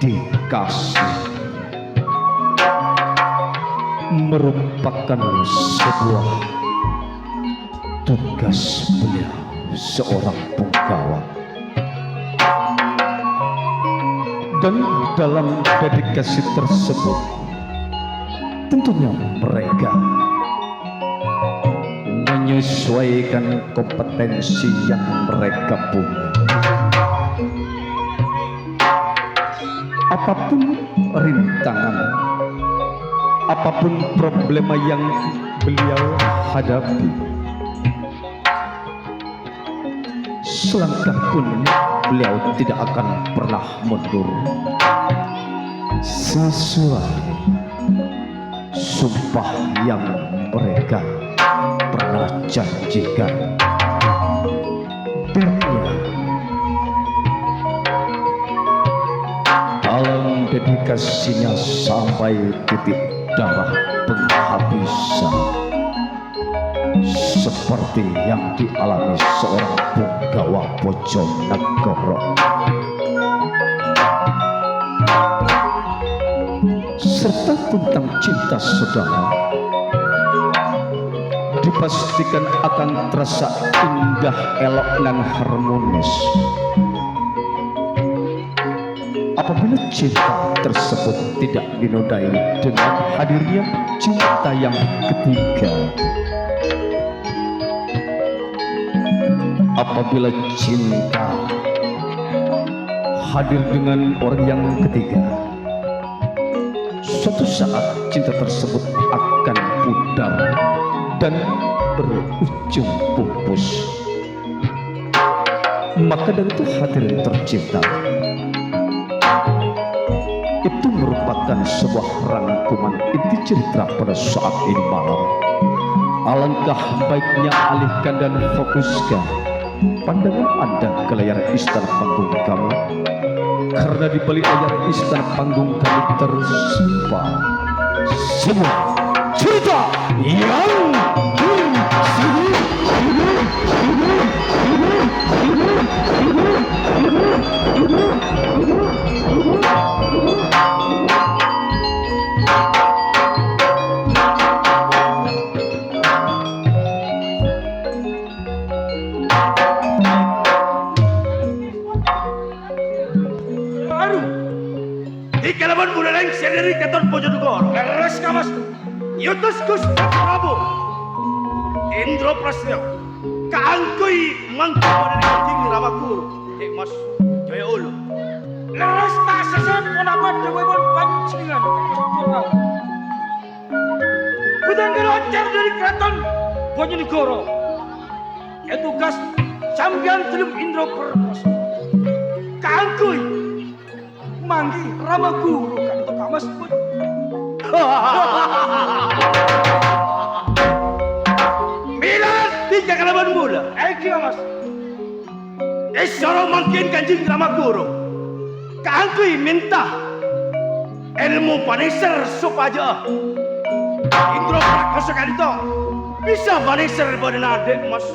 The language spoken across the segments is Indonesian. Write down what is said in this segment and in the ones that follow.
dedikasi merupakan sebuah tugas beliau seorang penggawa. Dan dalam dedikasi tersebut tentunya mereka menyesuaikan kompetensi yang mereka punya. Apapun rintangan, apapun problema yang beliau hadapi, selangkah pun beliau tidak akan pernah mundur sesuai sumpah yang mereka pernah janjikan. Darinya dalam dedikasinya sampai titik darah penghabisan, seperti yang dialami seorang punggawa Bojonegoro. Serta tentang cinta saudara dipastikan akan terasa indah, elok, dan harmonis apabila cinta tersebut tidak dinodai dengan hadirnya cinta yang ketiga. Apabila cinta hadir dengan orang yang ketiga, suatu saat cinta tersebut akan pudar dan berujung pupus. Maka dari itu hadir tercinta itu merupakan sebuah rangkuman inti cerita pada saat ini malam. Alangkah baiknya alihkan dan fokuskan pandangan Anda ke layar istana panggung kamu, karena di balik layar istana panggung kami tersimpan sebuah cerita yang Kalaban bulan sendiri keton Bojonegoro. Leres kamas. Yutus Gusti Prabu Indro Prasyo kaangkui mangkau dari tinggi Ramakuru. Mas Jaya Ulu. Leres tak sesan penapat dewebon pancingan. Budan geloncar dari keraton Bojonegoro. Tugas sambian telum Indro Prasyo kaangkui manggi Ramakuru kan itu kamas pun. Milan tiga kalaban mula. Eki mas. Esoro mungkin kanjeng Ramakuru. Kaangkui minta ilmu paneser supaya Indro Prakoso kan itu bisa paneser pada adik mas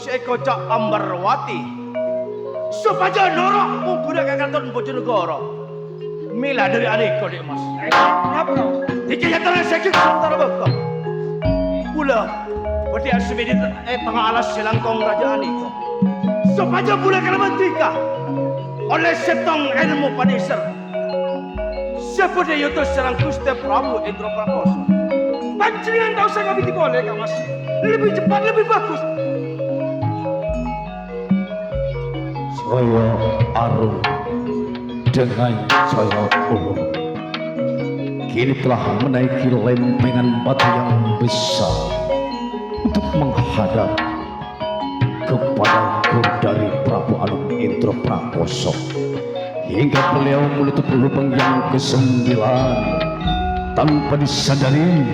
Sekocak Ambarwati supaya norok mubudak kakaton Bojonegoro. Mila dari adikku dek mas. Kenapa kau? Dikiyatan sakit sementara bakal. Pula, berarti asmedi tengah alas selangkong kerajaan itu. Supaya pula kalaban tika oleh setong ilmu paneser. Seperti itu serang Gusti Prabu Indro Prakoso. Pancingan tak usah kami boleh kak mas. Lebih cepat lebih bagus. Saya Arum dengan Jaya Ulu kini telah menaiki lempengan batu yang besar untuk menghadap kepada guru dari Prabu Agung Indro Prakoso hingga beliau menutup lubang yang ke-9 tanpa disadari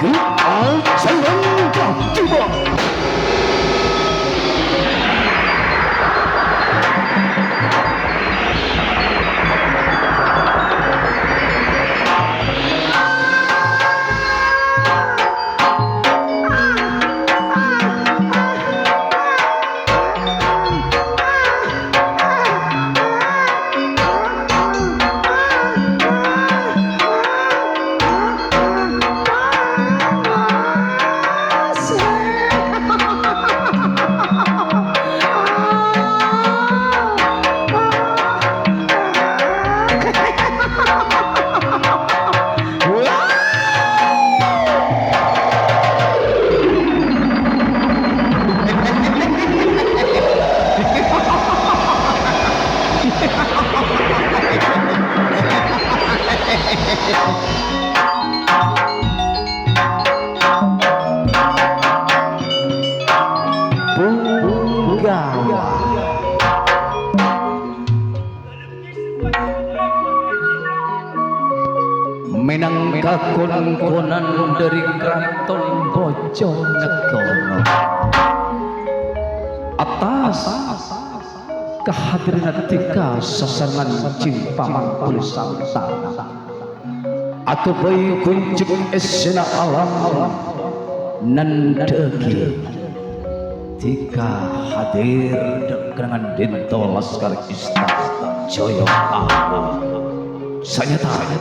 keajaiban tiba. Punggawa menang kakon-konan dari Kraton Bojonegoro atas kehadiran tika sasangan cimpaman tulisan tanah atau bayi kunjung esena alam nandegi tika hadir dengan dento laskar istana Joyo Agung saya tanya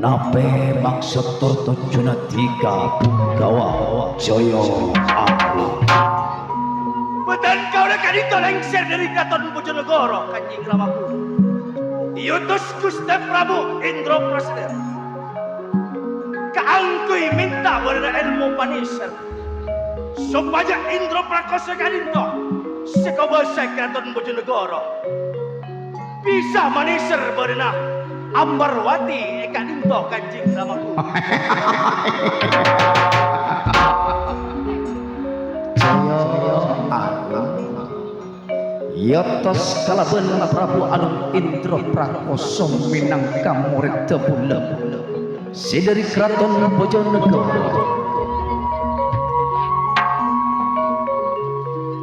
nape maksud turtujuna tika Punggawa Joyo Agung. Betul kau nak itu lengser dari Kraton Bojonegoro, Kanjeng Ramaku. Diutus Gusti Prabu Indraprasta. Kaangkui minta berada ilmu panisar supaya Indraprasta kadinto sekobasa Kraton Bojonegoro bisa manisar berada Ambarwati kadinto, Kanjeng Ramaku. Yotos kalaben Prabu Anom Indraprasta minangka murid tebulem si dari Kraton Bojonegoro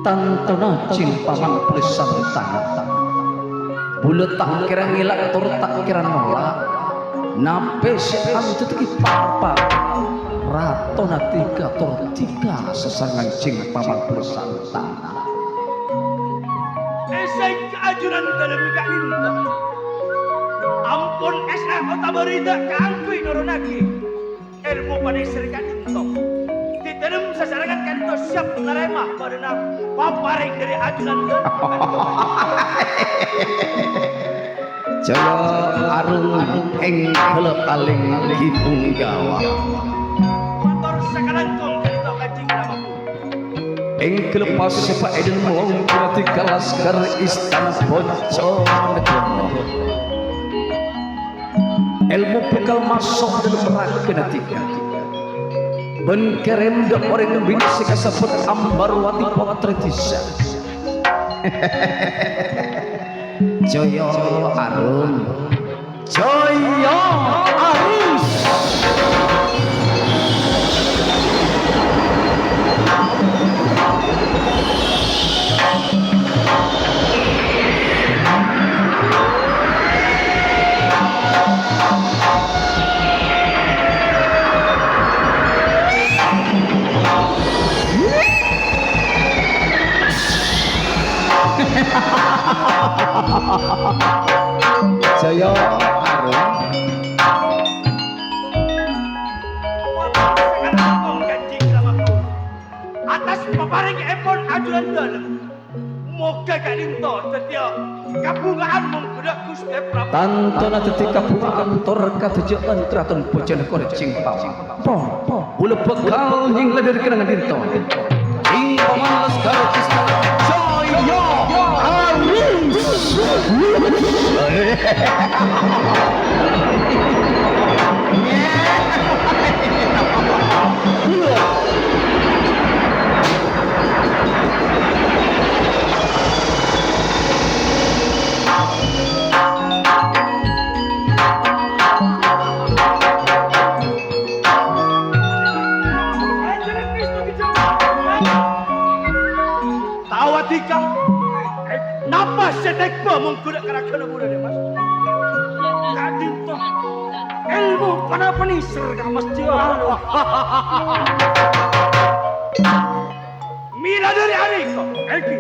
tantona cimpaman tulisan tanah bulet tak kira ngilak tur tak kira nolak nape si antut ki parpar ratona tiga tur tiga sesangan cimpaman tulisan tanah esai keajuran dalam kalinto ampun esa kota berita kaangkui nurunagi ilmu panisir kalinto di dalam sasarangan kalinto siap menerima pada paparing dari ajuran Jaya arung ing kelep aling Ki Punggawa motor sakalangkung kalinto, Kanjeng Ramaku. ing kelepas sepak eden melong tika laskar istana Bojonegoro ilmu bekal masuk dalam rakyat tiga ben kerem dak orang bini sekasaput Ambarwati Potretisa Joyo Arum Joyo Arus Jaya Arum Sakalangkung, Kanjeng Ramaku. Atas paparing epon ajuran dalam moga kalinto setia kabungaan menggerak Gusti Prabu tantona tetika pungantor katujuan Kraton Bojonegoro cimpaman ule bekal hing ledir kenangan dinto cimpaman laskar istana Joyo Arus Tawatika napa setekpa menggunakan karakana muda deh mas kadinto ilmu panisir ka mas Joyo mila dari hari ko Eki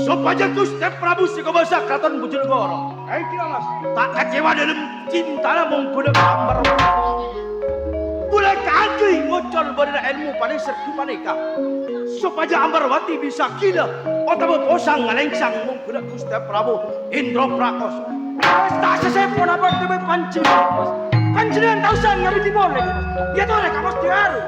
supaya Gusti Prabu sekobasa Kraton Bojonegoro Eki mas tak kecewa dalam cinta menggunakan Ambarwati mulai kaangkui ngocol berada ilmu panisir kumaneka supaya Ambarwati bisa gila atau posang ngalengsang menggunakan Gusti Prabu Indraprasta. Tak sesepon apa demi pancingan tahu saya ngerti boleh. Dia tuh mereka mesti harus.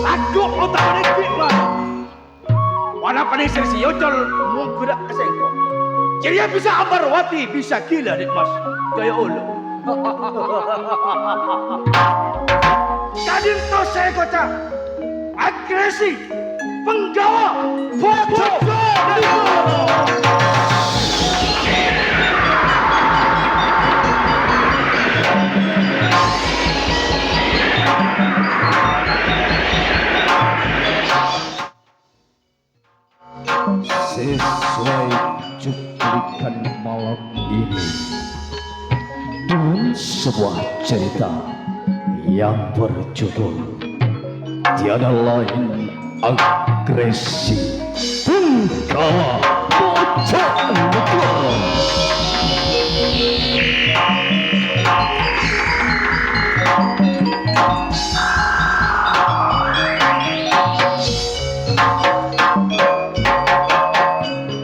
Sagok otak menekik man. Wana panisir si Yojol menggerak ke sengko. Jadi dia bisa ambarwati, bisa gila dek mas. Gaya ulu. Kadin to saya kota. Agresi. Penggawa. Foto. Sesuai cuplikan malam ini dengan sebuah cerita yang berjudul tiada lain agresi penggawa bocah negara.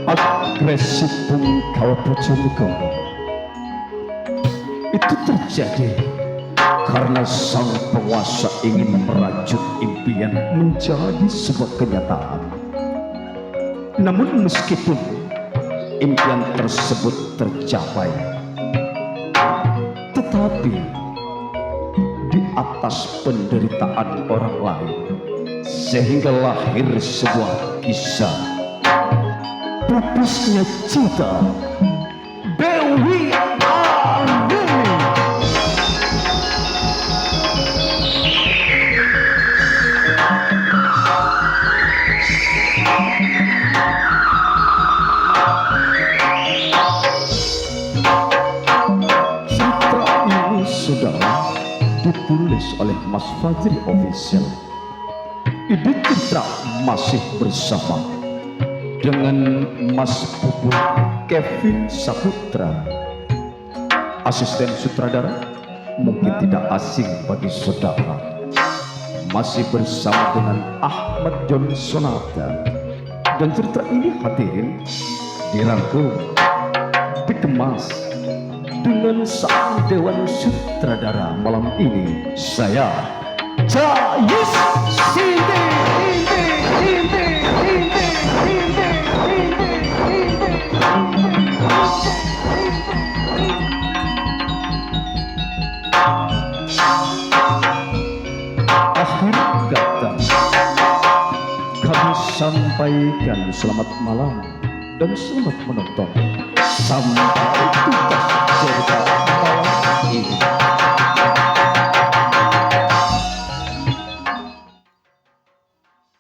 Agresi penggawa bocah negara itu terjadi karena sang penguasa ingin merajut impian menjadi sebuah kenyataan. Namun meskipun impian tersebut tercapai, tetapi di atas penderitaan orang lain, sehingga lahir sebuah kisah pupusnya cinta Dewi Arumi. Cerita ini saudara ditulis oleh Mas Fajri Official. Ide cerita masih bersama dengan Mas Puput Kevin Saputra. Asisten sutradara mungkin tidak asing bagi saudara, masih bersama dengan Ahmad John Sonata. Dan cerita ini hadirin dirangkum, dikemas dengan sang dewan sutradara malam ini, saya Jayus Sindi. Akhir kata kami sampaikan selamat malam dan selamat menonton. Sampai tugas